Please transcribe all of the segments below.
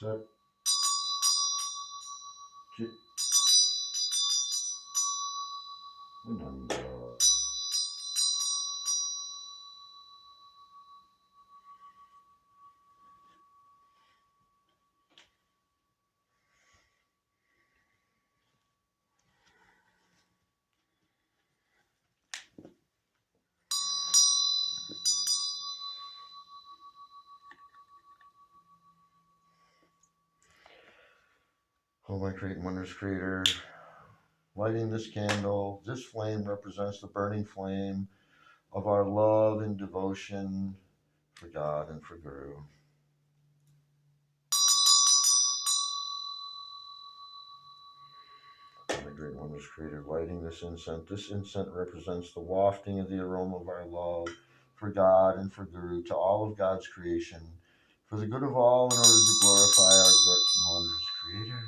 Set. Chit. Ananda. Oh, my great and wondrous Creator, lighting this candle, this flame represents the burning flame of our love and devotion for God and for Guru. Oh, my great and wondrous Creator, lighting this incense represents the wafting of the aroma of our love for God and for Guru to all of God's creation, for the good of all, in order to glorify our great and wondrous Creator.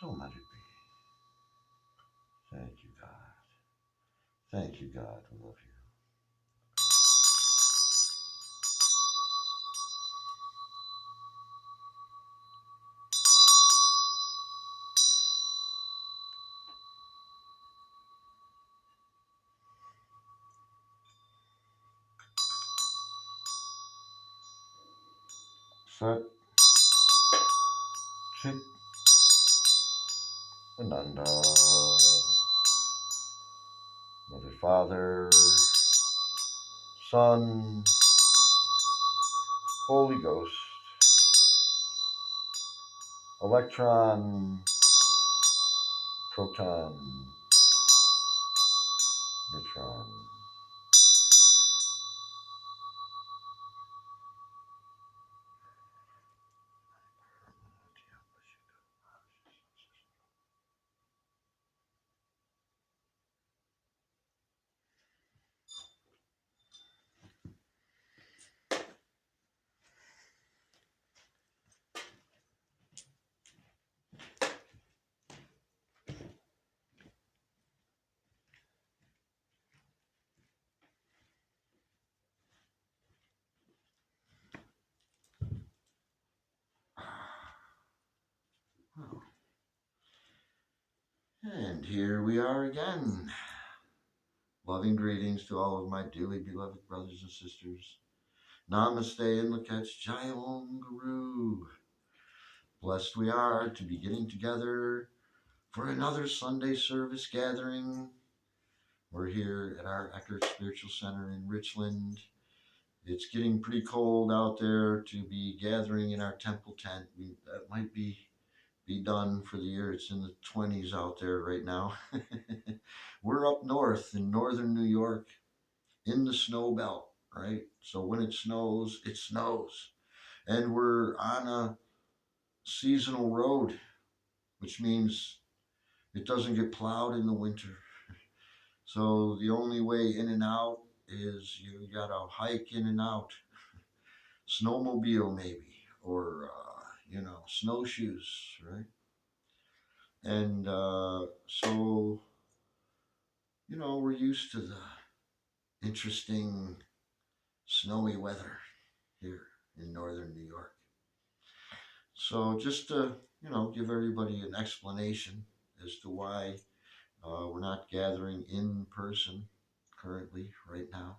So let it be. Thank you, God. Thank you, God. We love you. Sat. Chit. Ananda. Mother, Father, Son, Holy Ghost, electron, proton, neutron. And here we are again. Loving greetings to all of my dearly beloved brothers and sisters. Namaste and Lakach Jai Om Guru. Blessed we are to be getting together for another Sunday service gathering. We're here at our Eckert Spiritual Center in Richland. It's getting pretty cold out there to be gathering in our temple tent. That might be done for the year. It's in the 20s out there right now. We're up north in northern New York in the snow belt, right? So when it snows, it snows. And we're on a seasonal road, which means it doesn't get plowed in the winter. So the only way in and out is you gotta hike in and out. Snowmobile maybe, or snowshoes, right? And so we're used to the interesting snowy weather here in northern New York. So just to give everybody an explanation as to why we're not gathering in person currently right now.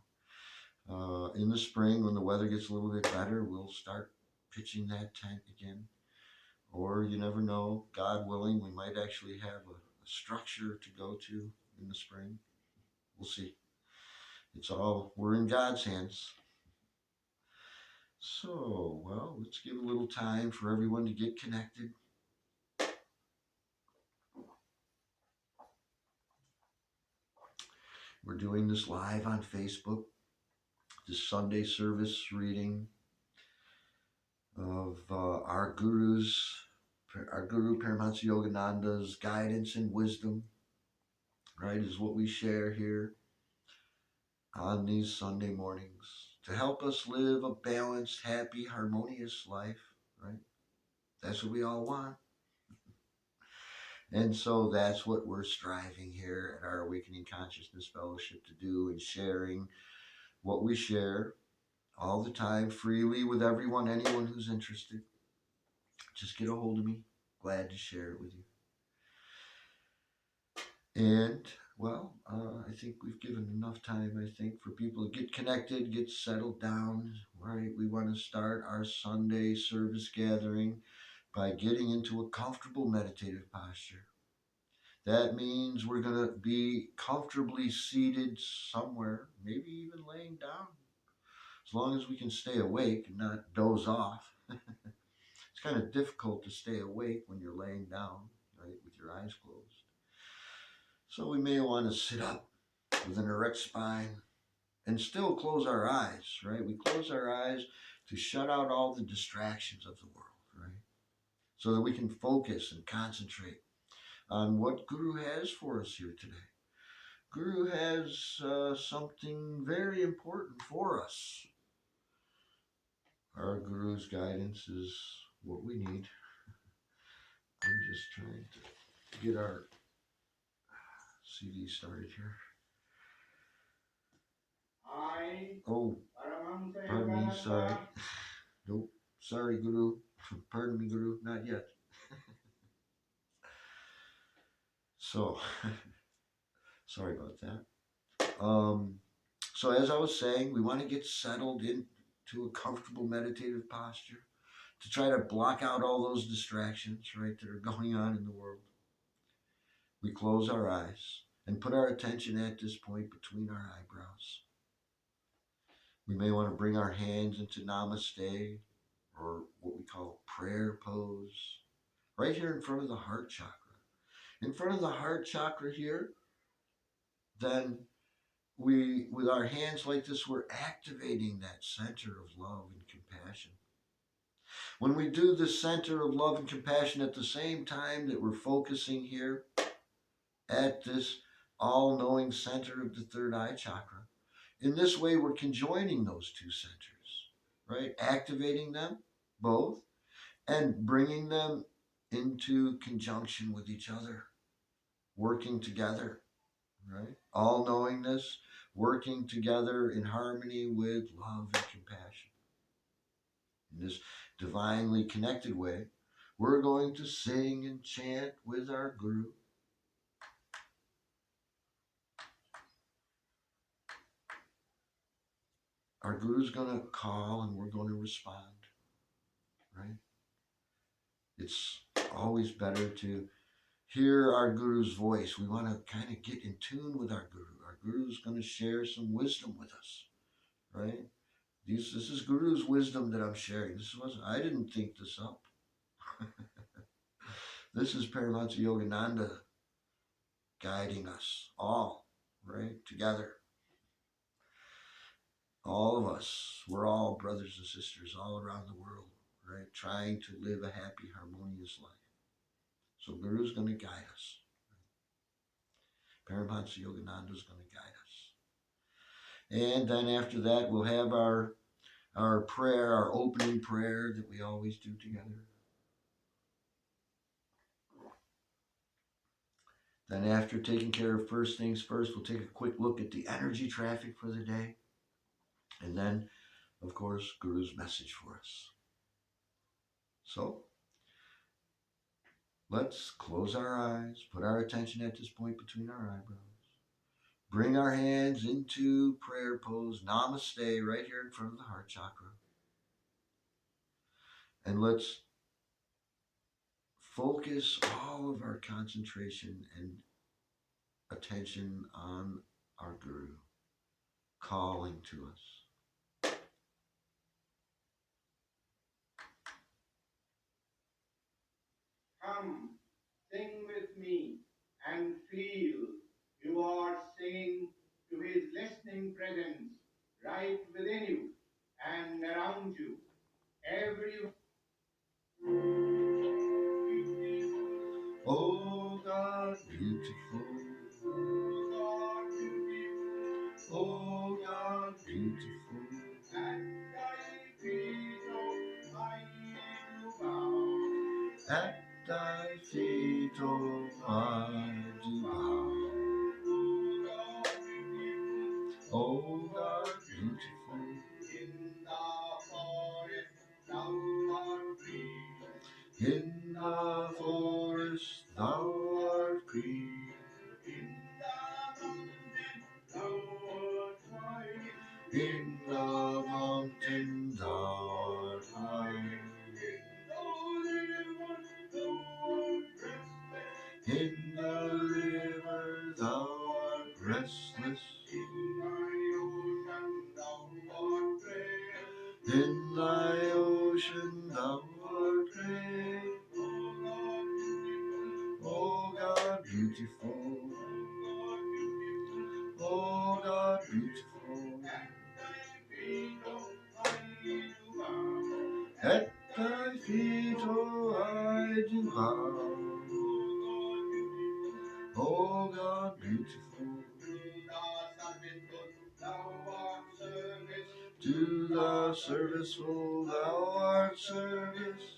In the spring, when the weather gets a little bit better, we'll start pitching that tent again. Or you never know, God willing, we might actually have a structure to go to in the spring. We'll see. We're in God's hands. So, well, let's give a little time for everyone to get connected. We're doing this live on Facebook, this Sunday service reading of our Guru Paramahansa Yogananda's guidance and wisdom, right, is what we share here on these Sunday mornings to help us live a balanced, happy, harmonious life, right? That's what we all want. And so that's what we're striving here at our Awakening Consciousness Fellowship to do, and sharing what we share all the time freely with anyone who's interested. just get a hold of me. Glad to share it with you. And well, I think we've given enough time, I think, for people to get connected, get settled down, right? We want to start our Sunday service gathering by getting into a comfortable meditative posture. That means we're going to be comfortably seated somewhere, maybe even laying down, as long as we can stay awake and not doze off. It's kind of difficult to stay awake when you're laying down, right, with your eyes closed. So we may want to sit up with an erect spine and still close our eyes, right? We close our eyes to shut out all the distractions of the world, right? So that we can focus and concentrate on what Guru has for us here today. Guru has something very important for us. Our Guru's guidance is what we need. I'm just trying to get our CD started here. Oh, pardon me, sorry. Nope, sorry, Guru. Pardon me, Guru, not yet. So, sorry about that. So as I was saying, we want to get settled into a comfortable meditative posture to try to block out all those distractions, right, that are going on in the world. We close our eyes and put our attention at this point between our eyebrows. We may want to bring our hands into Namaste, or what we call prayer pose, right here in front of the heart chakra. In front of the heart chakra here, then we, with our hands like this, we're activating that center of love and compassion. When we do the center of love and compassion at the same time that we're focusing here at this all-knowing center of the third eye chakra, in this way we're conjoining those two centers, right? Activating them both and bringing them into conjunction with each other, working together, right? All knowingness, working together in harmony with love and compassion. In this divinely connected way, we're going to sing and chant with our Guru. Our Guru's going to call and we're going to respond, right? It's always better to hear our Guru's voice. We want to kind of get in tune with our Guru. Our Guru's going to share some wisdom with us, right? This is Guru's wisdom that I'm sharing. I didn't think this up. This is Paramahansa Yogananda guiding us all, right, together. All of us, we're all brothers and sisters all around the world, right, trying to live a happy, harmonious life. So Guru's going to guide us. Paramahansa Yogananda is going to guide us. And then after that, we'll have our prayer, our opening prayer that we always do together. Then after taking care of first things first, we'll take a quick look at the energy traffic for the day. And then, of course, Guru's message for us. So, let's close our eyes, put our attention at this point between our eyebrows. Bring our hands into prayer pose, Namaste, right here in front of the heart chakra. And let's focus all of our concentration and attention on our Guru, calling to us. Come, sing with me and feel you are singing to his listening presence right within you and around you. Oh God, beautiful. Oh God, beautiful. At thy feet, oh, I do bow. Oh God, beautiful. In the forest thou art free. In the forest thou art green, in the mountain thou art high, in the mountain thou art high, in the river thou art restless, in thy ocean thou art great, O God beautiful, O God beautiful. At thy feet, oh, I do bow, O God beautiful. To the serviceful thou art service,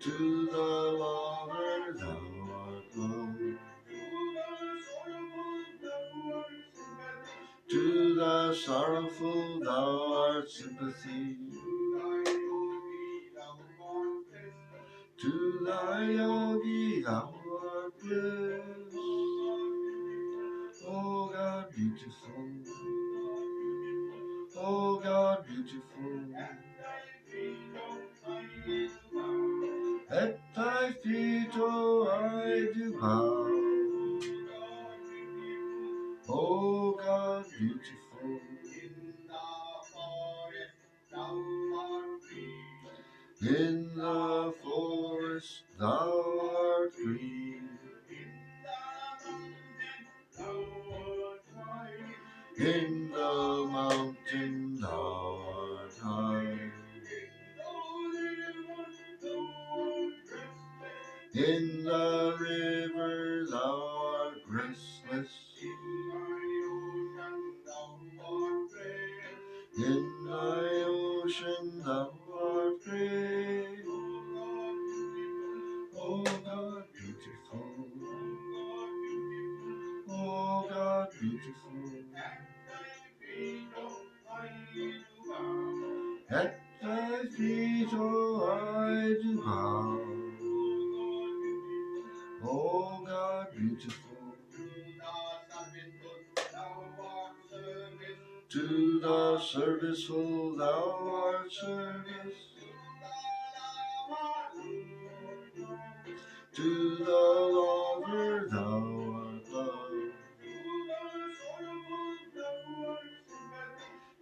to the lover thou art love, to the sorrowful thou art sympathy, to thy yogi thou art bliss, O God beautiful, O God beautiful. At thy feet, oh, I do bow, O God beautiful. In the forest thou art green, in the mountain thou art high, in the river thou art restless, in thy ocean thou art great, O God beautiful, O God beautiful. At thy feet, oh, I do bow, O God beautiful. To the serviceful thou art service, to the lover thou art love,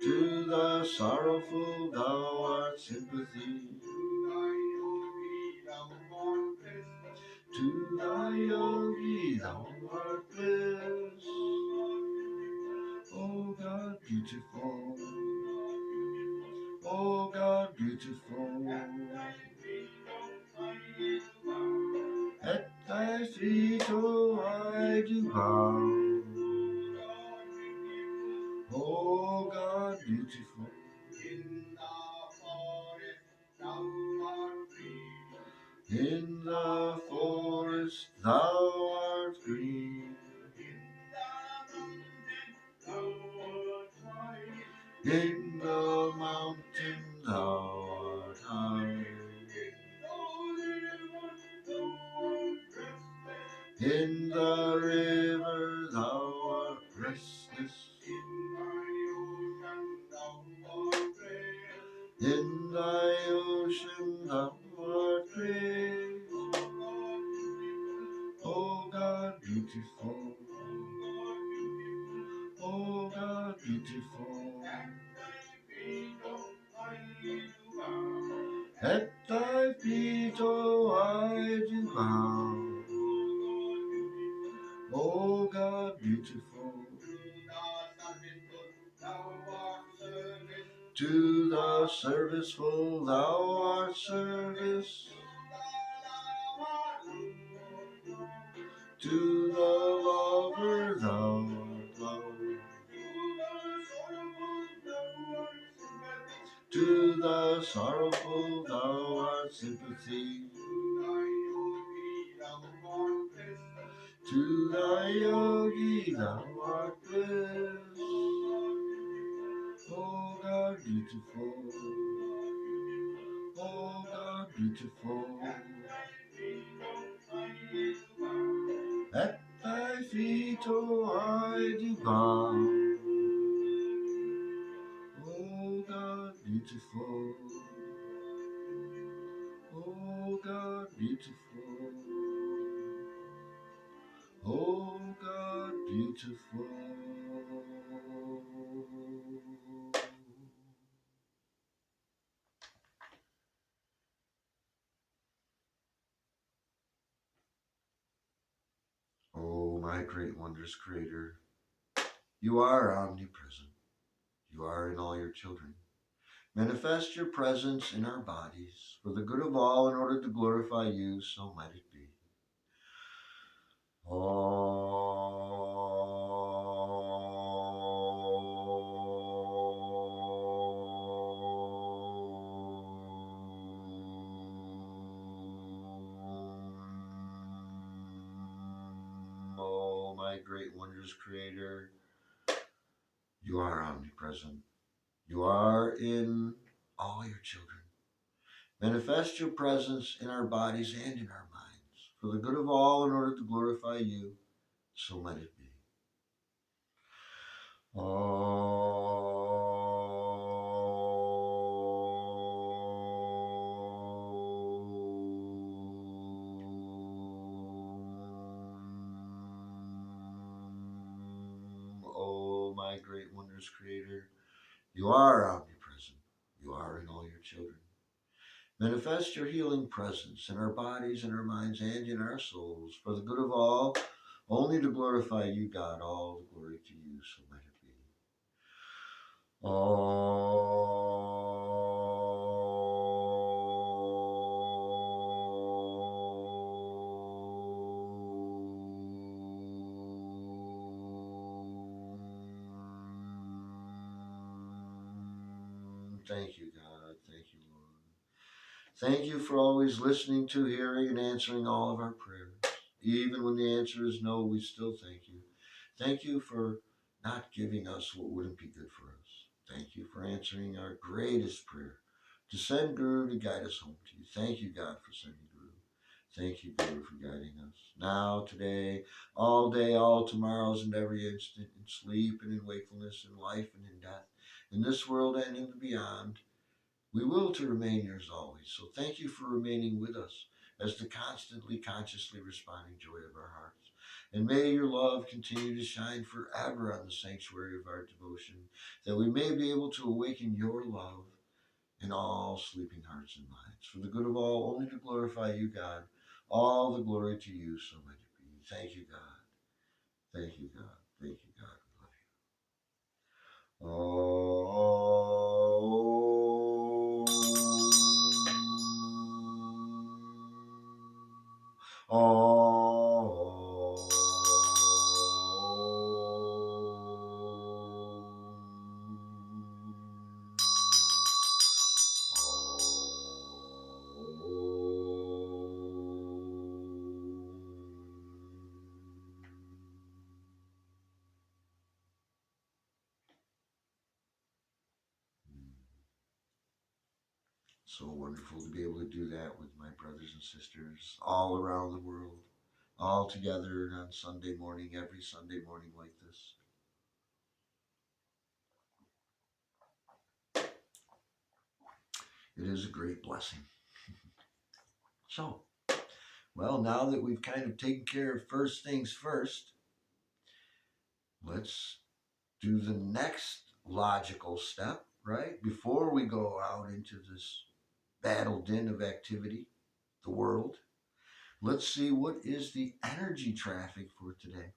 to the sorrowful thou art sympathy, to thy yogi thou art bliss, O God beautiful, O God beautiful. At thy feet, oh, I do bow, O God beautiful. In the forest thou art green, in the mountain thou art high, in the river thou art restless, in thy ocean thou art great, O God beautiful, O God beautiful. At thy feet, oh, I do bow, O God beautiful. To the serviceful thou art service, to the lover thou art love, to the sorrowful thou art sympathy, to thy yogi thou art bliss, O God beautiful, beautiful. At thy feet, oh, I do bow. Oh God, beautiful. Oh God, beautiful. Oh God, beautiful. Oh, my great wondrous Creator, you are omnipresent. You are in all your children. Manifest your presence in our bodies for the good of all in order to glorify you, so might it be. Oh, my great wondrous Creator, you are omnipresent. You are in all your children. Manifest your presence in our bodies and in our minds for the good of all in order to glorify you, so let it be. Oh, my great wondrous Creator, you are omnipresent. You are in all your children. Manifest your healing presence in our bodies, in our minds, and in our souls for the good of all, only to glorify you, God. All the glory to you, so let it be. Thank you, God. Thank you, Lord. Thank you for always listening to, hearing, and answering all of our prayers. Even when the answer is no, we still thank you. Thank you for not giving us what wouldn't be good for us. Thank you for answering our greatest prayer, to send Guru to guide us home to you. Thank you, God, for sending Guru. Thank you, Guru, for guiding us. Now, today, all day, all tomorrows, and every instant, in sleep and in wakefulness, in life and in death, in this world and in the beyond. We will to remain yours always. So thank you for remaining with us as the constantly, consciously responding joy of our hearts. And may your love continue to shine forever on the sanctuary of our devotion, that we may be able to awaken your love in all sleeping hearts and minds. For the good of all, only to glorify you, God. All the glory to you, so may it be. Thank you, God. Thank you, God. Thank you, God. We love you. Oh. So wonderful to be able to do that with my brothers and sisters all around the world, all together on Sunday morning, every Sunday morning like this. It is a great blessing. So, well, now that we've kind of taken care of first things first, let's do the next logical step, right? Before we go out into this battle din of activity, the world, let's see what is the energy traffic for today.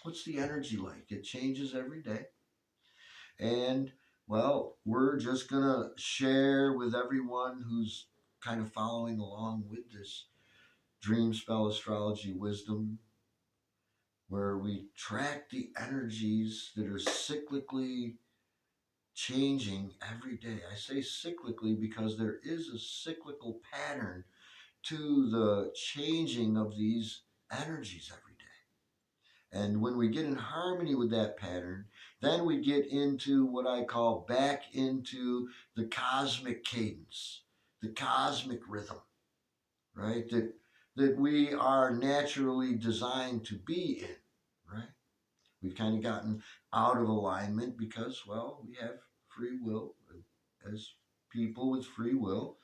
What's the energy like? It changes every day. And, well, we're just going to share with everyone who's kind of following along with this dream spell astrology wisdom, where we track the energies that are cyclically changing every day. I say cyclically because there is a cyclical pattern to the changing of these energies every day. And when we get in harmony with that pattern, then we get into what I call back into the cosmic cadence, the cosmic rhythm, right? That we are naturally designed to be in, right? We've kind of gotten out of alignment because, well, we have free will. As people with free will,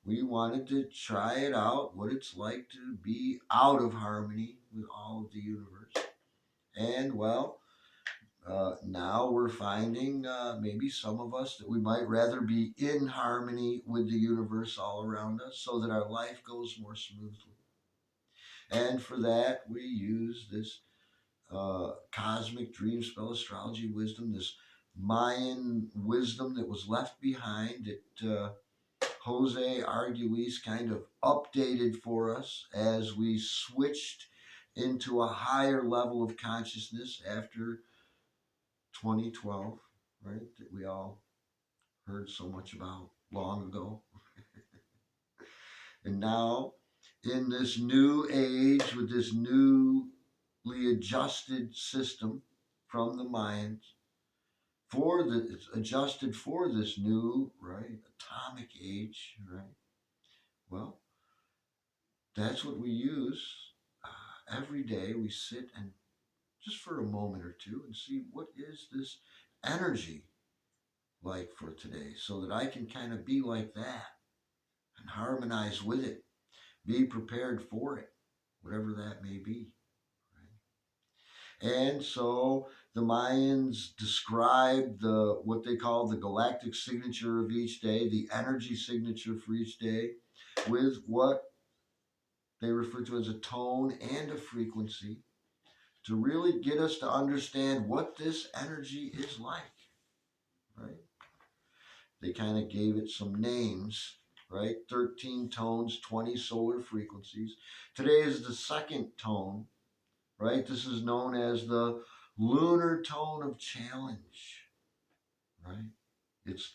we wanted to try it out, what it's like to be out of harmony with all of the universe. And, well, now we're finding, maybe some of us, that we might rather be in harmony with the universe all around us so that our life goes more smoothly. And for that, we use this cosmic dream spell astrology wisdom, this Mayan wisdom that was left behind, that Jose Arguez kind of updated for us as we switched into a higher level of consciousness after 2012, right? That we all heard so much about long ago. And now, in this new age, with this newly adjusted system from the Mayans, it's adjusted for this new, right, atomic age, right? Well, that's what we use every day. We sit and just for a moment or two and see what is this energy like for today, so that I can kind of be like that and harmonize with it, be prepared for it, whatever that may be. Right? And so the Mayans described what they call the galactic signature of each day, the energy signature for each day, with what they refer to as a tone and a frequency, to really get us to understand what this energy is like. Right? They kind of gave it some names, right? 13 tones, 20 solar frequencies. Today is the second tone, right? This is known as the lunar tone of challenge, right? It's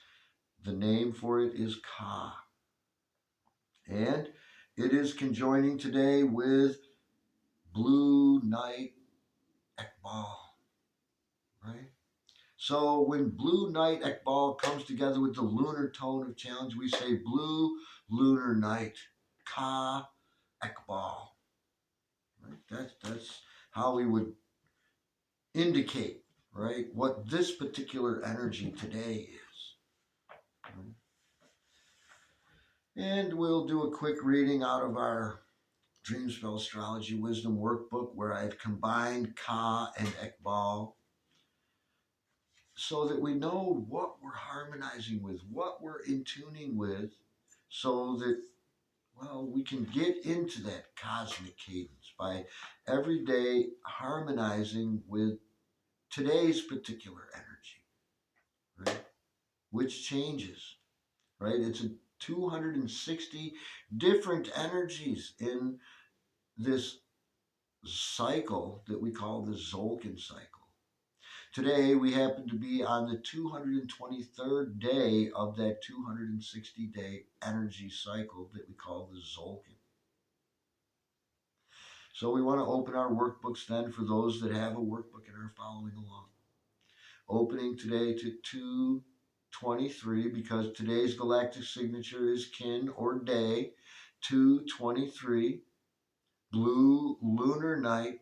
the name for it is Ka. And it is conjoining today with Blue Night Ekbal, right? So when Blue Night Ekbal comes together with the lunar tone of challenge, we say Blue Lunar Night, Ka Ekbal. Right? That's how we would indicate, right, what this particular energy today is. Right? And we'll do a quick reading out of our Dream Spell Astrology Wisdom Workbook, where I've combined Ka and Ekbal, so that we know what we're harmonizing with, what we're in tuning with, so that, well, we can get into that cosmic cadence by every day harmonizing with today's particular energy, right? Which changes, right? It's a 260 different energies in this cycle that we call the Zolkin cycle. Today, we happen to be on the 223rd day of that 260-day energy cycle that we call the Zolkin. So we want to open our workbooks then for those that have a workbook and are following along. Opening today to 223, because today's galactic signature is Kin or Day, 223, Blue Lunar Night,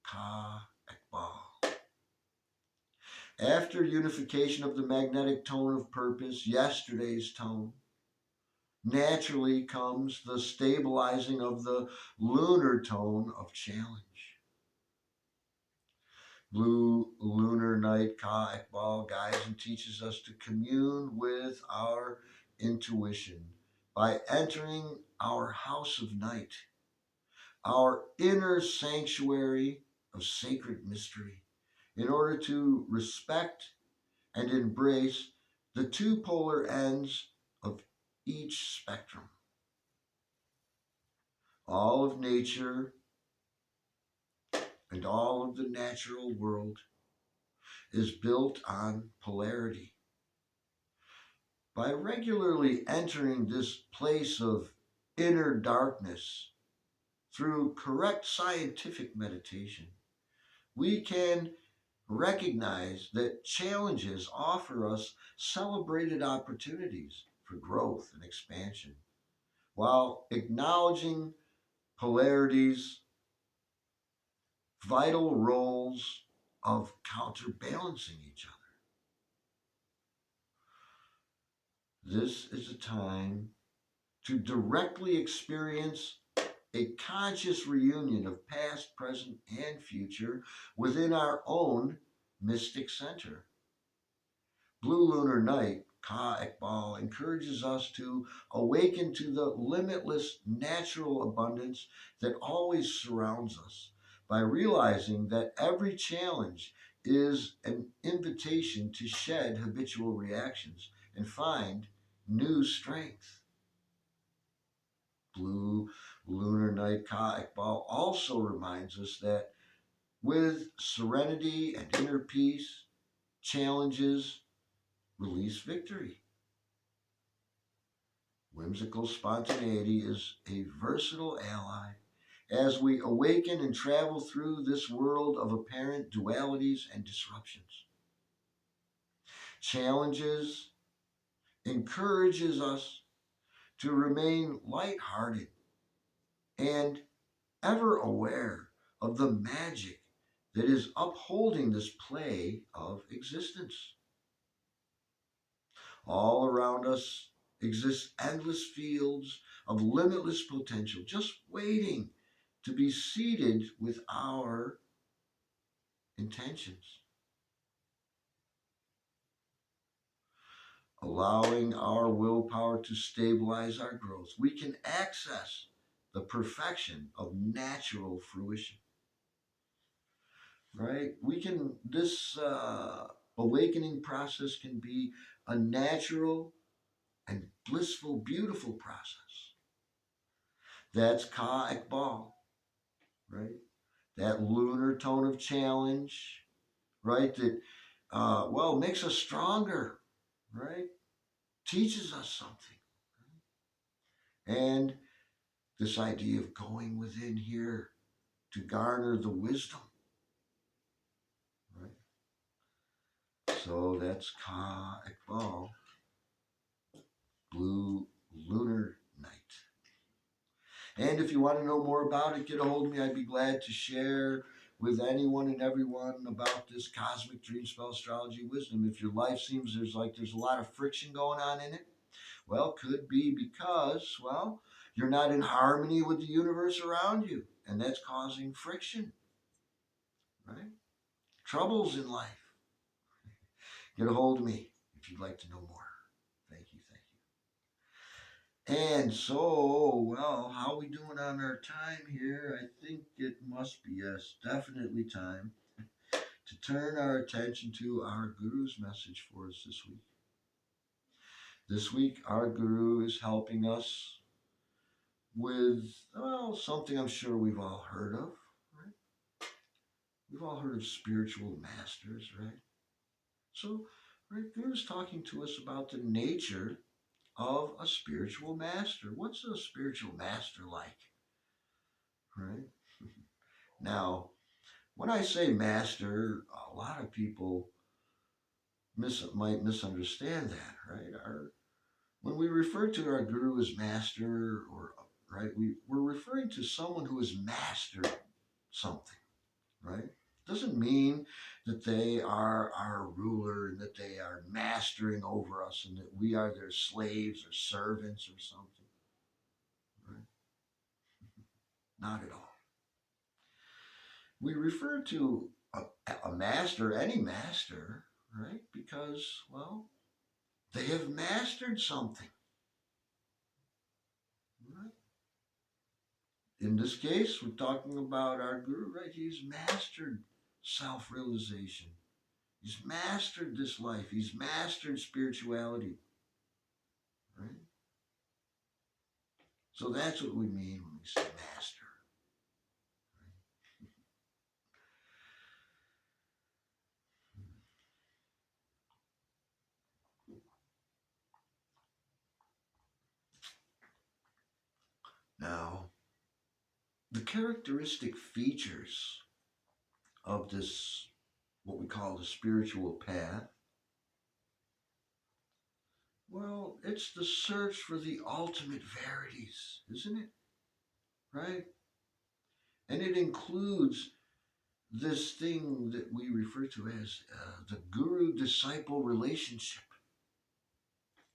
Ka Ekbal. After unification of the magnetic tone of purpose, yesterday's tone, naturally comes the stabilizing of the lunar tone of challenge. Blue Lunar Night Ka Ekbal guides and teaches us to commune with our intuition by entering our house of night, our inner sanctuary of sacred mystery, in order to respect and embrace the two polar ends of each spectrum. All of nature and all of the natural world is built on polarity. By regularly entering this place of inner darkness through correct scientific meditation, we can recognize that challenges offer us celebrated opportunities for for growth and expansion, while acknowledging polarities, vital roles of counterbalancing each other. This is a time to directly experience a conscious reunion of past, present, and future within our own mystic center. Blue Lunar Night, Ka Ekbal, encourages us to awaken to the limitless natural abundance that always surrounds us by realizing that every challenge is an invitation to shed habitual reactions and find new strength. Blue Lunar Night Ka Ekbal also reminds us that with serenity and inner peace, challenges release victory. Whimsical spontaneity is a versatile ally as we awaken and travel through this world of apparent dualities and disruptions. Challenges encourages us to remain lighthearted and ever aware of the magic that is upholding this play of existence. All around us exist endless fields of limitless potential, just waiting to be seeded with our intentions, allowing our willpower to stabilize our growth. We can access the perfection of natural fruition, right? This awakening process can be a natural and blissful, beautiful process. That's Ka Ekbal, right? That lunar tone of challenge, right? That, makes us stronger, right? Teaches us something. And this idea of going within here to garner the wisdom, right? So that's Ka Ekbal, Blue Lunar Night. And if you want to know more about it, get a hold of me. I'd be glad to share with anyone and everyone about this cosmic dream spell astrology wisdom. If your life seems there's a lot of friction going on in it, well, could be because, you're not in harmony with the universe around you, and that's causing friction, right? Troubles in life. Get a hold of me if you'd like to know more. Thank you, thank you. And so, how are we doing on our time here? I think it must be, yes, definitely time to turn our attention to our Guru's message for us this week. This week, our Guru is helping us with, something I'm sure we've all heard of, right? We've all heard of spiritual masters, right? So, right, Guru's talking to us about the nature of a spiritual master. What's a spiritual master like, right? Now, when I say master, a lot of people might misunderstand that, right? When we refer to our guru as master, or right, we're referring to someone who has mastered something, right? Doesn't mean that they are our ruler and that they are mastering over us and that we are their slaves or servants or something, right? Not at all. We refer to a master, any master, right? Because, they have mastered something, right? In this case, we're talking about our guru, right? He's mastered self-realization. He's mastered this life. He's mastered spirituality, right? So that's what we mean when we say master. Now, the characteristic features of this, what we call the spiritual path, it's the search for the ultimate verities, isn't it? Right? And it includes this thing that we refer to as the guru disciple relationship,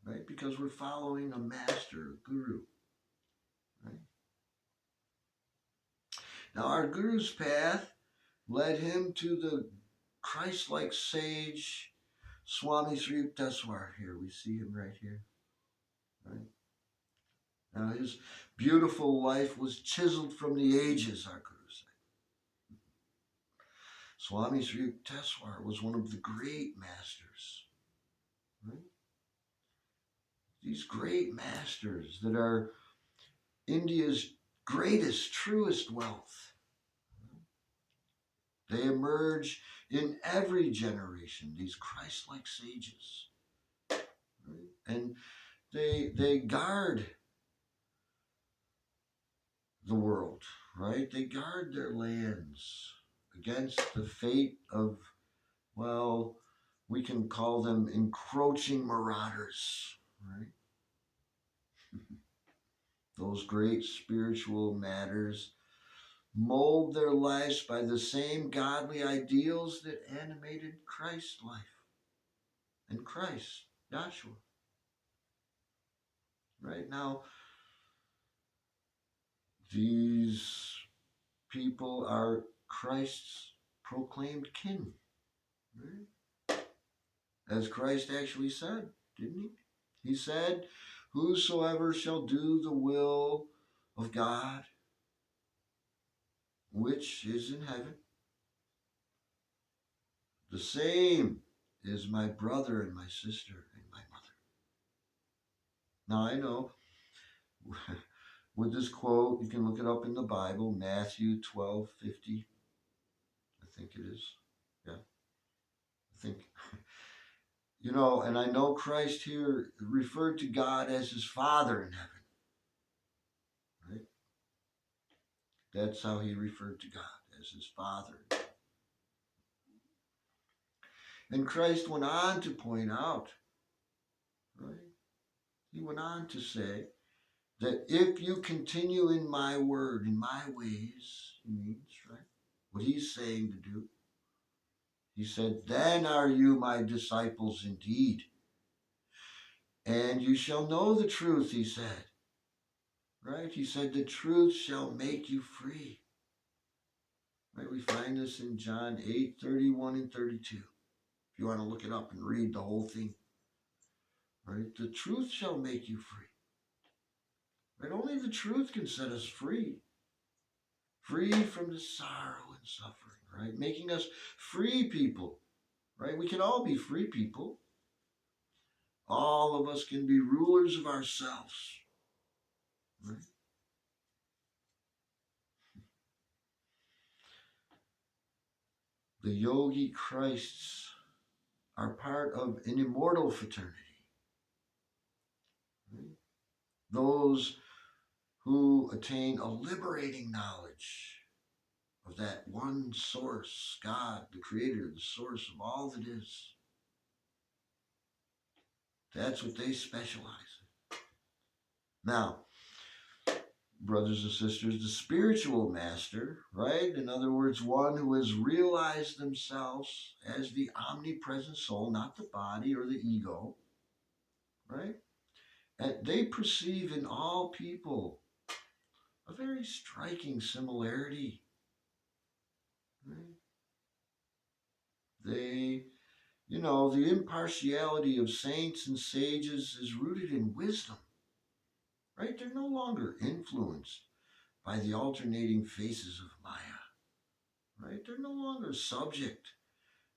right? Because we're following a master, a guru, right? Now, our guru's path led him to the Christ like sage Swami Sri Yukteswar. Here, we see him right here, right? Now, his beautiful life was chiseled from the ages, our guru said. Swami Sri Yukteswar was one of the great masters, right? These great masters that are India's greatest, truest wealth. They emerge in every generation, these Christ-like sages. Right? And they guard the world, right? They guard their lands against the fate of, well, we can call them encroaching marauders, right? Those great spiritual matters mold their lives by the same godly ideals that animated Christ's life and Christ, Joshua. Right now, these people are Christ's proclaimed kin, right? As Christ actually said, didn't he? He said, "Whosoever shall do the will of God, which is in heaven, the same is my brother and my sister and my mother." Now I know with this quote, you can look it up in the Bible, Matthew 12:50. I think it is. Yeah, I think. And I know Christ here referred to God as his Father in heaven, right? That's how he referred to God, as his Father. And Christ went on to point out, right? He went on to say that if you continue in my word, in my ways, he means, right? What he's saying to do. He said, then are you my disciples indeed. And you shall know the truth, he said. Right? He said, the truth shall make you free. Right? We find this in John 8:31 and 32. If you want to look it up and read the whole thing. Right? The truth shall make you free. Right? Only the truth can set us free. Free from the sorrow and suffering, right? Making us free people. Right? We can all be free people. All of us can be rulers of ourselves. Right? The yogi Christs are part of an immortal fraternity. Right? Those who attain a liberating knowledge of that one source, God, the creator, the source of all that is. That's what they specialize in. Now, brothers and sisters, the spiritual master, right? In other words, one who has realized themselves as the omnipresent soul, not the body or the ego, right? And they perceive in all people a very striking similarity, right? The impartiality of saints and sages is rooted in wisdom, right? They're no longer influenced by the alternating faces of Maya, right? They're no longer subject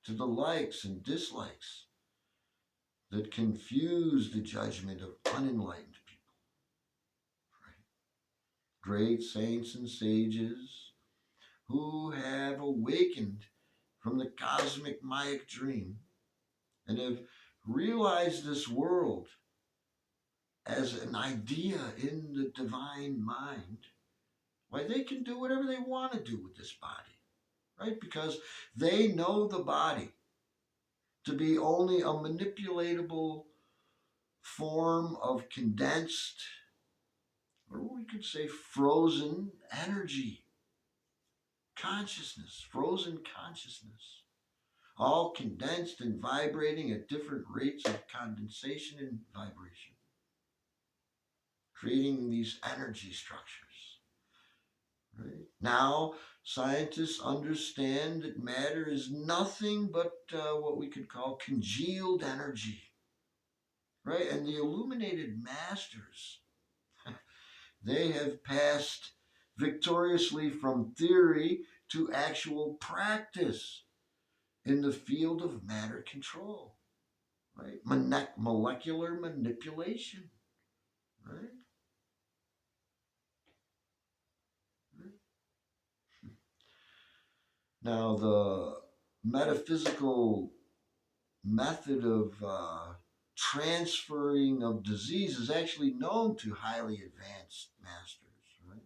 to the likes and dislikes that confuse the judgment of unenlightened people, right? Great saints and sages who have awakened from the cosmic Mayic dream and have realized this world as an idea in the divine mind, why they can do whatever they want to do with this body, right? Because they know the body to be only a manipulatable form of condensed, or we could say frozen energy, consciousness, frozen consciousness, all condensed and vibrating at different rates of condensation and vibration, creating these energy structures. Right? Now, scientists understand that matter is nothing but what we could call congealed energy. Right? And the illuminated masters, they have passed victoriously from theory to actual practice in the field of matter control, right? Molecular manipulation, right? Now, the metaphysical method of transferring of disease is actually known to highly advanced masters, right?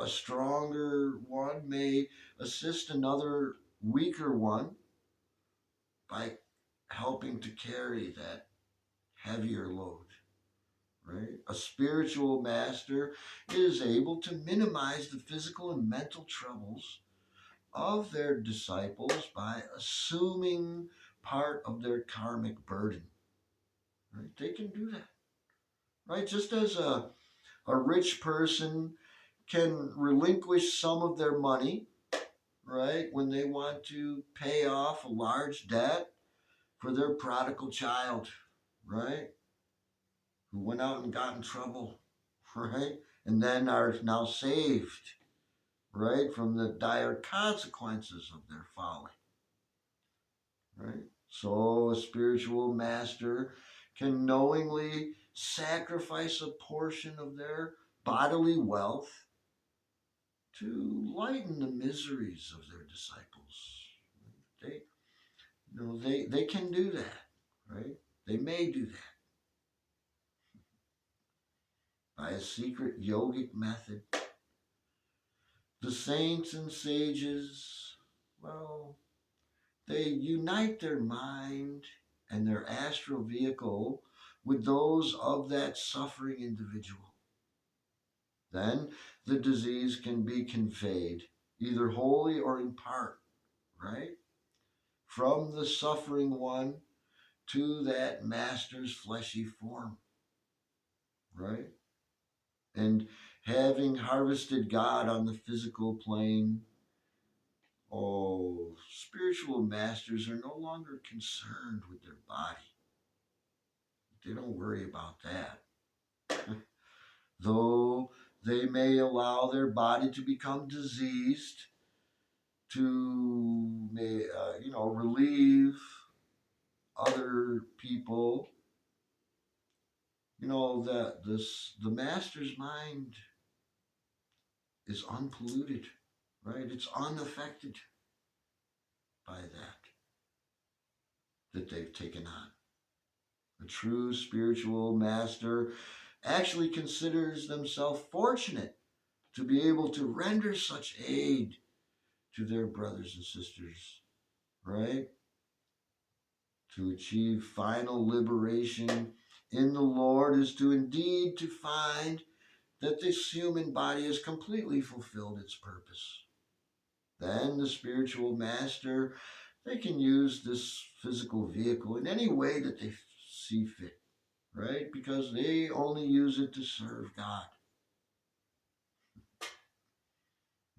A stronger one may assist another weaker one by helping to carry that heavier load, right? A spiritual master is able to minimize the physical and mental troubles of their disciples by assuming part of their karmic burden, right? They can do that, right? Just as a rich person can relinquish some of their money, right, when they want to pay off a large debt for their prodigal child, right, who went out and got in trouble, right, and then are now saved, right, from the dire consequences of their folly, right? So a spiritual master can knowingly sacrifice a portion of their bodily wealth to lighten the miseries of their disciples. They, they can do that, right? They may do that by a secret yogic method. The saints and sages, well, they unite their mind and their astral vehicle with those of that suffering individual. Then the disease can be conveyed, either wholly or in part, right? From the suffering one to that master's fleshy form, right? And having harvested God on the physical plane, oh, spiritual masters are no longer concerned with their body. They don't worry about that. Though they may allow their body to become diseased to, relieve other people, the master's mind is unpolluted, right? It's unaffected by that they've taken on. A true spiritual master actually considers themselves fortunate to be able to render such aid to their brothers and sisters, right? To achieve final liberation in the Lord is to indeed to find that this human body has completely fulfilled its purpose. Then the spiritual master, they can use this physical vehicle in any way that they see fit, right? Because they only use it to serve God.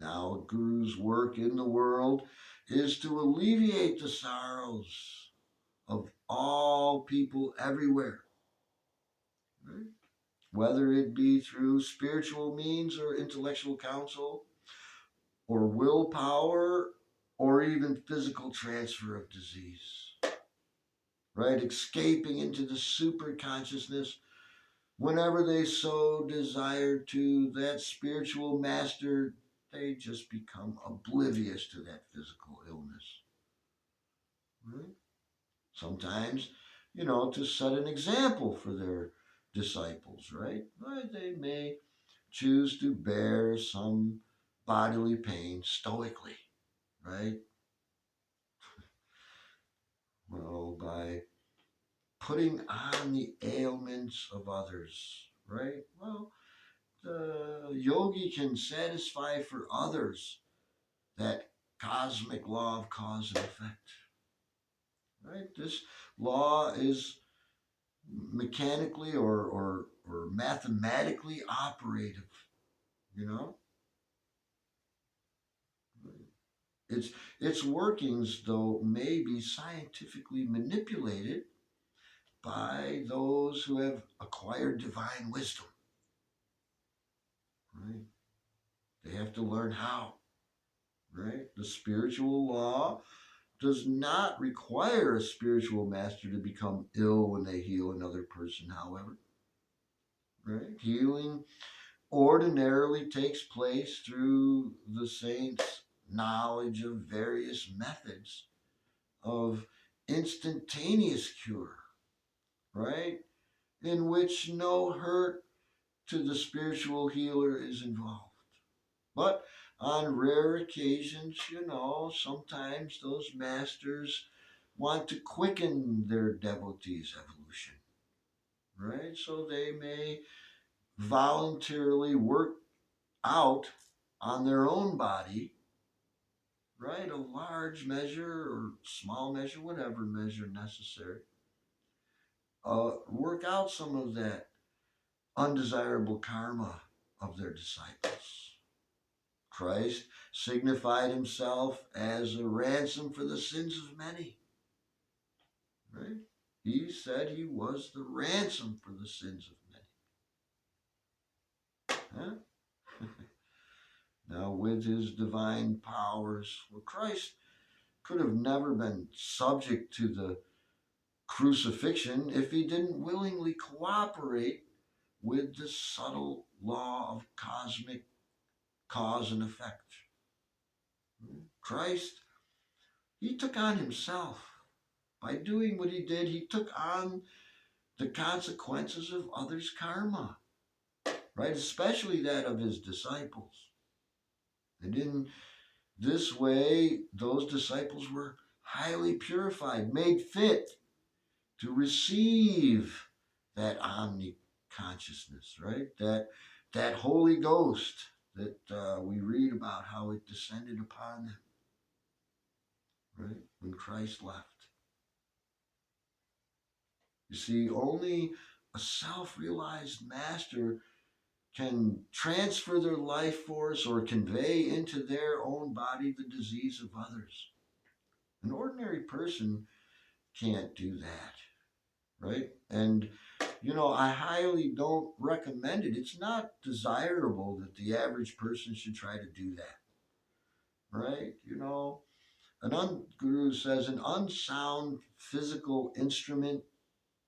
Now, a guru's work in the world is to alleviate the sorrows of all people everywhere, right? Whether it be through spiritual means or intellectual counsel, or willpower, or even physical transfer of disease, right? Escaping into the super consciousness whenever they so desire to, that spiritual master, they just become oblivious to that physical illness, right? Sometimes, to set an example for their disciples, right? Right? They may choose to bear some bodily pain stoically, right? Well, by putting on the ailments of others, right? Well, the yogi can satisfy for others that cosmic law of cause and effect, right? This law is mechanically or mathematically operative, you know? Its, its workings, though, may be scientifically manipulated by those who have acquired divine wisdom, right? They have to learn how, right? The spiritual law does not require a spiritual master to become ill when they heal another person, however, right? Healing ordinarily takes place through the saint's knowledge of various methods of instantaneous cure, right? In which no hurt to the spiritual healer is involved. But on rare occasions, sometimes those masters want to quicken their devotees' evolution, right? So they may voluntarily work out on their own body, right? A large measure or small measure, whatever measure necessary. Work out some of that undesirable karma of their disciples. Christ signified himself as a ransom for the sins of many, right? He said he was the ransom for the sins of many. Huh? Now, with his divine powers, well, Christ could have never been subject to the crucifixion if he didn't willingly cooperate with the subtle law of cosmic cause and effect. Christ, he took on himself. By doing what he did, he took on the consequences of others' karma, right? Especially that of his disciples. And in this way, those disciples were highly purified, made fit to receive that omni consciousness, right? That Holy Ghost that we read about how it descended upon them, right? When Christ left. You see, only a self-realized master can transfer their life force or convey into their own body the disease of others. An ordinary person can't do that, right? And I highly don't recommend it. It's not desirable that the average person should try to do that, right? Guru says an unsound physical instrument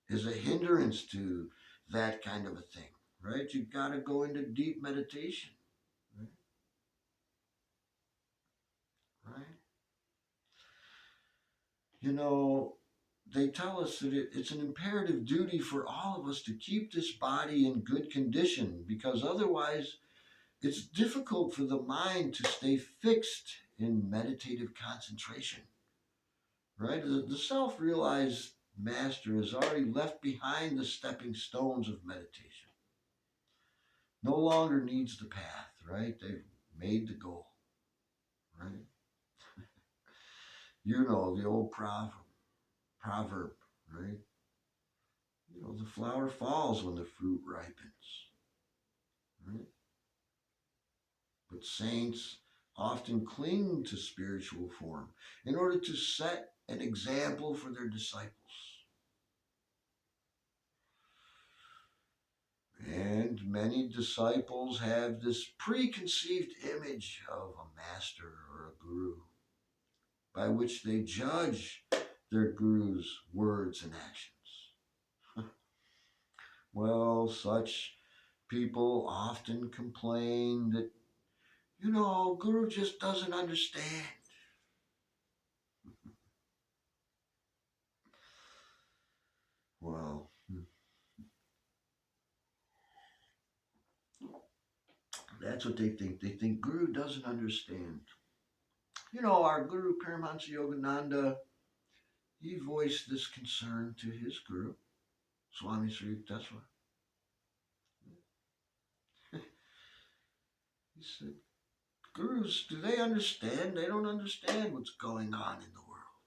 is a hindrance to that kind of a thing, right? You've got to go into deep meditation, right? Right? You know, they tell us that it's an imperative duty for all of us to keep this body in good condition because otherwise it's difficult for the mind to stay fixed in meditative concentration, right? The self realized master has already left behind the stepping stones of meditation. No longer needs the path, right? They've made the goal, right? The old proverb, right? The flower falls when the fruit ripens, right? But saints often cling to spiritual form in order to set an example for their disciples. And many disciples have this preconceived image of a master or a guru by which they judge their guru's words and actions. Well, such people often complain that, Guru just doesn't understand. Well, that's what they think. They think Guru doesn't understand. Our Guru Paramahansa Yogananda, he voiced this concern to his Guru. Swami Sri Yukteswar. He said, Gurus, do they understand? They don't understand what's going on in the world.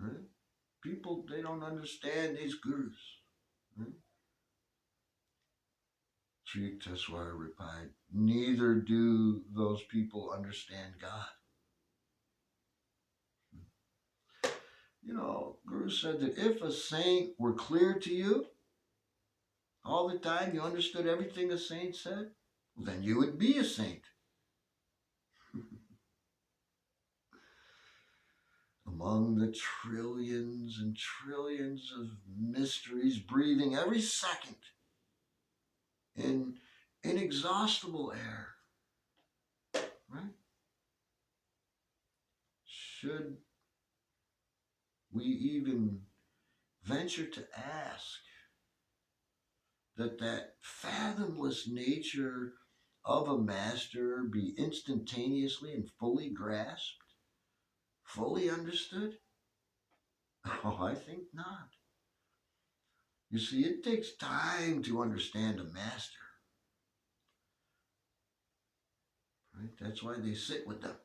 Right? People, they don't understand these gurus. Right? Sri Yukteswar replied, neither do those people understand God. You know, Guru said that if a saint were clear to you all the time, you understood everything a saint said, well, then you would be a saint. Among the trillions and trillions of mysteries breathing every second in inexhaustible air, right? Should we even venture to ask that fathomless nature of a master be instantaneously and fully grasped, fully understood? Oh, I think not. You see, it takes time to understand a master, right? That's why they sit with them.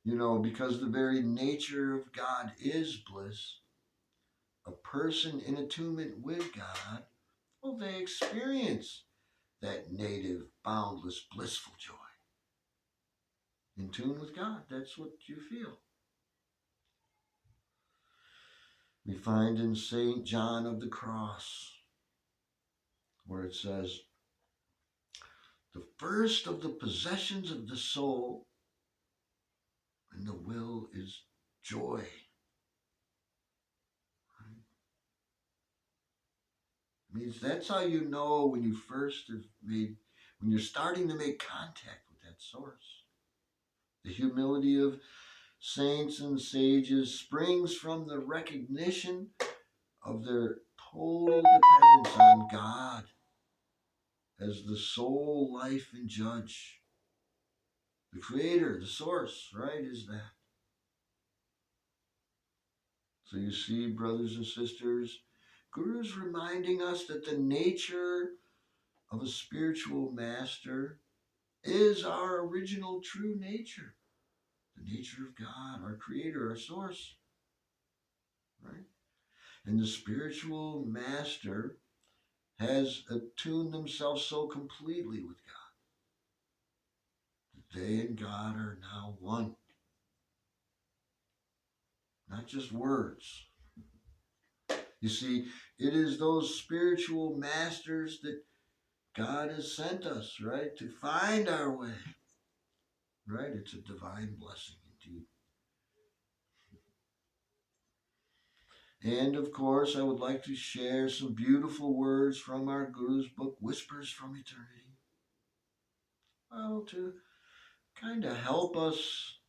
You know, because the very nature of God is bliss, a person in attunement with God, well, they experience that native, boundless, blissful joy. In tune with God, that's what you feel. We find in St. John of the Cross, where it says, the first of the possessions of the soul and the will is joy. It means that's how you know when you first have made, when you're starting to make contact with that source. The humility of saints and sages springs from the recognition of their total dependence on God as the sole life and judge. The creator, the source, right, is that. So you see, brothers and sisters, Guru's reminding us that the nature of a spiritual master is our original true nature. The nature of God, our creator, our source, right? And the spiritual master has attuned themselves so completely with God that they and God are now one. Not just words. You see, it is those spiritual masters that God has sent us, right, to find our way. Right? It's a divine blessing indeed. And of course, I would like to share some beautiful words from our Guru's book, Whispers from Eternity. Well, to kind of help us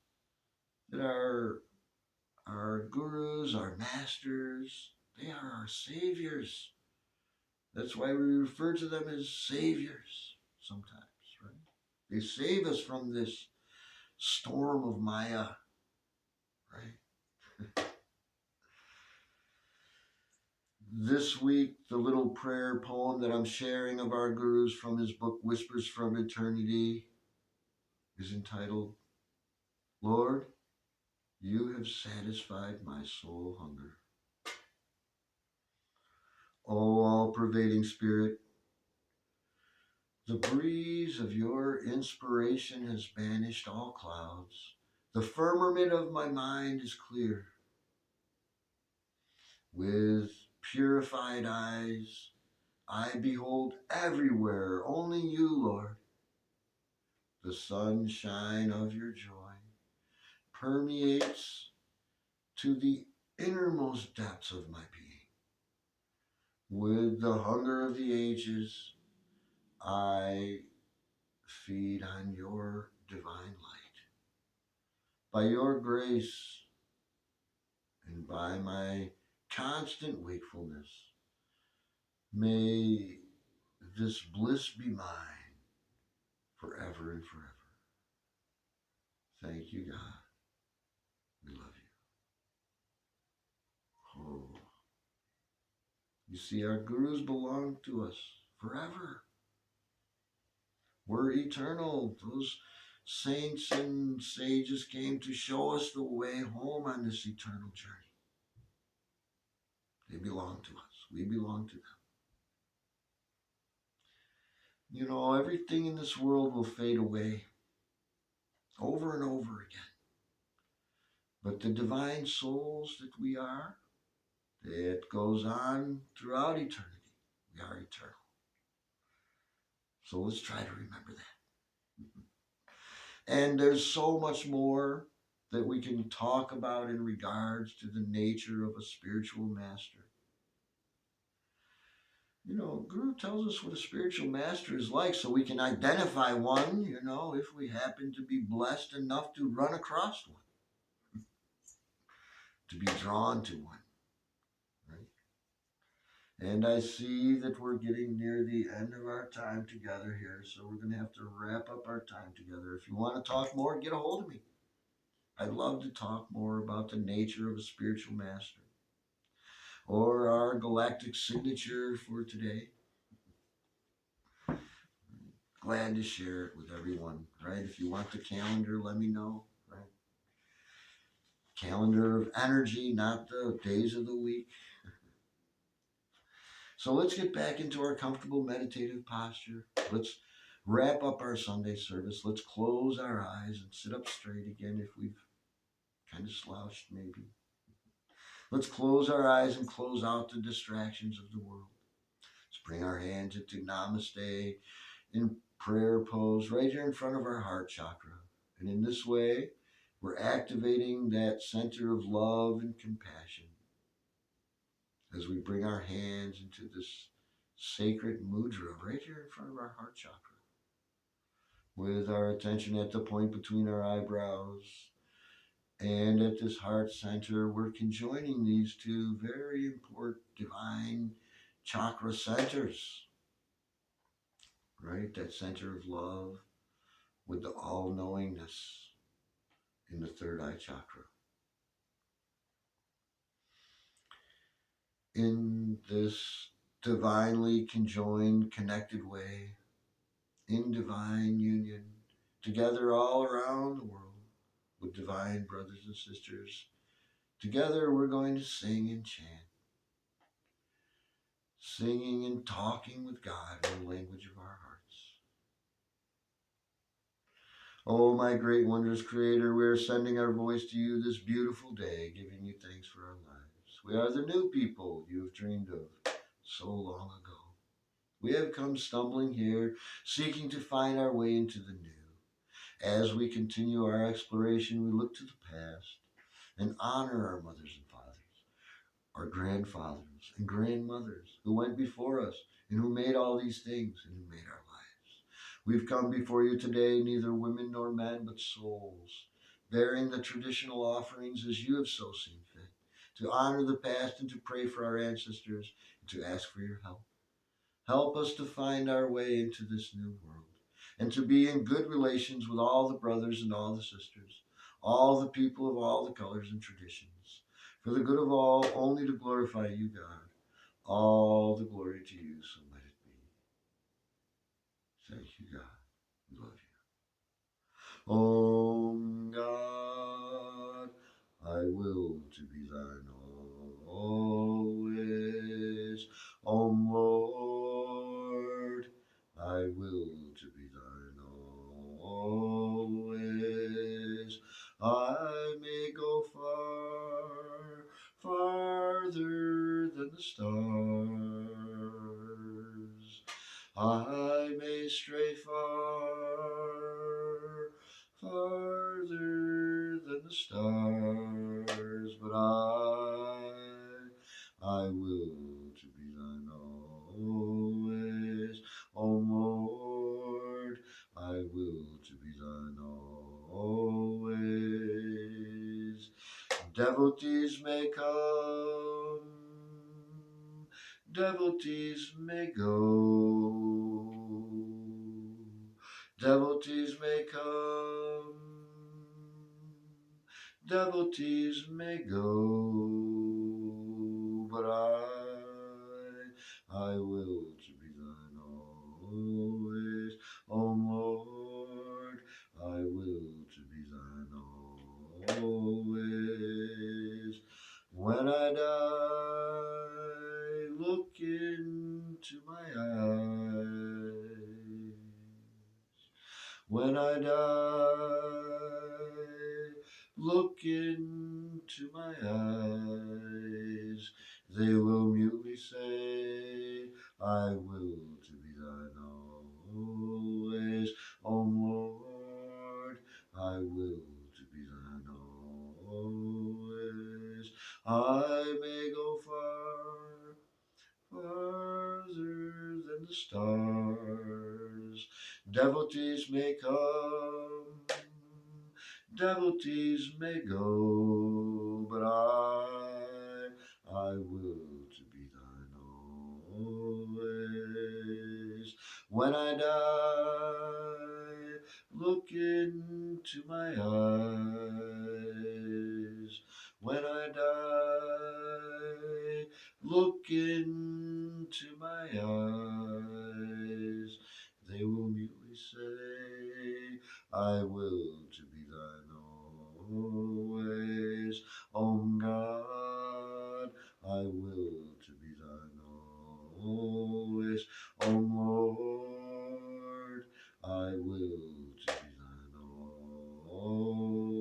that our gurus, our masters, they are our saviors. That's why we refer to them as saviors sometimes, right? They save us from this storm of Maya, right? This week, the little prayer poem that I'm sharing of our gurus from his book, Whispers from Eternity, is entitled, Lord, you have satisfied my soul hunger. O all-pervading Spirit, the breeze of your inspiration has banished all clouds. The firmament of my mind is clear. With purified eyes, I behold everywhere only you, Lord. The sunshine of your joy permeates to the innermost depths of my being. With the hunger of the ages, I feed on your divine light. By your grace and by my constant wakefulness, may this bliss be mine forever and forever. Thank you, God. We love you. You see, our gurus belong to us forever. We're eternal. Those saints and sages came to show us the way home on this eternal journey. They belong to us. We belong to them. You know, everything in this world will fade away over and over again. But the divine souls that we are, it goes on throughout eternity. We are eternal. So let's try to remember that. And there's so much more that we can talk about in regards to the nature of a spiritual master. You know, Guru tells us what a spiritual master is like so we can identify one, you know, if we happen to be blessed enough to run across one, to be drawn to one, right? And I see that we're getting near the end of our time together here, so we're going to have to wrap up our time together. If you want to talk more, get a hold of me. I'd love to talk more about the nature of a spiritual master or our galactic signature for today. Glad to share it with everyone, right? If you want the calendar, let me know, right? Calendar of energy, not the days of the week. So let's get back into our comfortable meditative posture. Let's wrap up our Sunday service. Let's close our eyes and sit up straight again if we've kind of slouched maybe. Let's close our eyes and close out the distractions of the world. Let's bring our hands into Namaste in prayer pose right here in front of our heart chakra. And in this way, we're activating that center of love and compassion as we bring our hands into this sacred mudra right here in front of our heart chakra. With our attention at the point between our eyebrows and at this heart center, we're conjoining these two very important divine chakra centers, right? That center of love with the all-knowingness in the third eye chakra. In this divinely conjoined, connected way, in divine union, together all around the world with divine brothers and sisters. Together we're going to sing and chant, singing and talking with God in the language of our hearts. Oh, my great wondrous Creator, we are sending our voice to you this beautiful day, giving you thanks for our lives. We are the new people you have dreamed of so long ago. We have come stumbling here, seeking to find our way into the new. As we continue our exploration, we look to the past and honor our mothers and fathers, our grandfathers and grandmothers who went before us and who made all these things and who made our lives. We've come before you today, neither women nor men, but souls, bearing the traditional offerings as you have so seen fit, to honor the past and to pray for our ancestors and to ask for your help. Help us to find our way into this new world and to be in good relations with all the brothers and all the sisters, all the people of all the colors and traditions. For the good of all, only to glorify you, God. All the glory to you, so let it be. Thank you, God. We love you. Om God, I will to be thine always. Om Lord, I will to be thine always. I may go far, farther than the stars. I may stray far, farther than the stars, but I will to be thine always. O Lord, I will to be thine always. Devotees may come, devotees may go. Devotees may come, devotees may go, but I will to be thine always. O Lord, I will to be thine always. When I die, look into my eyes. When I die, look into my eyes. They will mutely say, I will to be thine always. O Lord, I will to be thine always. I may go far, farther than the stars. Devotees may come, devotees may go, but I will to be thine always. When I die, look into my eyes. When I die, look into my eyes. They will mutely say, I will to be thine always. O God, I will to be thine always. O Lord, I will to be thine always.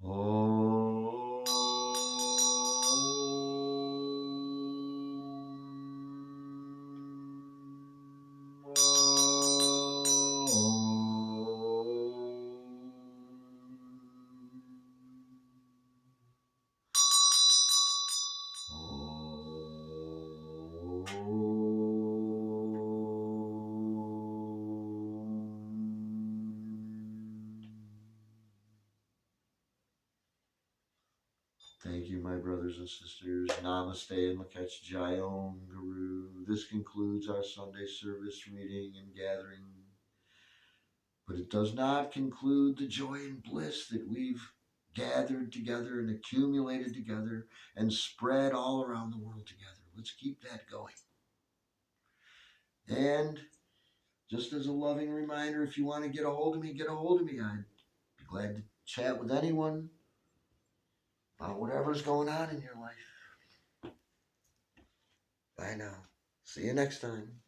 Oh. Thank you, my brothers and sisters. Namaste and Lakach Jayom Guru. This concludes our Sunday service reading and gathering. But it does not conclude the joy and bliss that we've gathered together and accumulated together and spread all around the world together. Let's keep that going. And just as a loving reminder, if you want to get a hold of me, get a hold of me. I'd be glad to chat with anyone about whatever's going on in your life. Bye now. See you next time.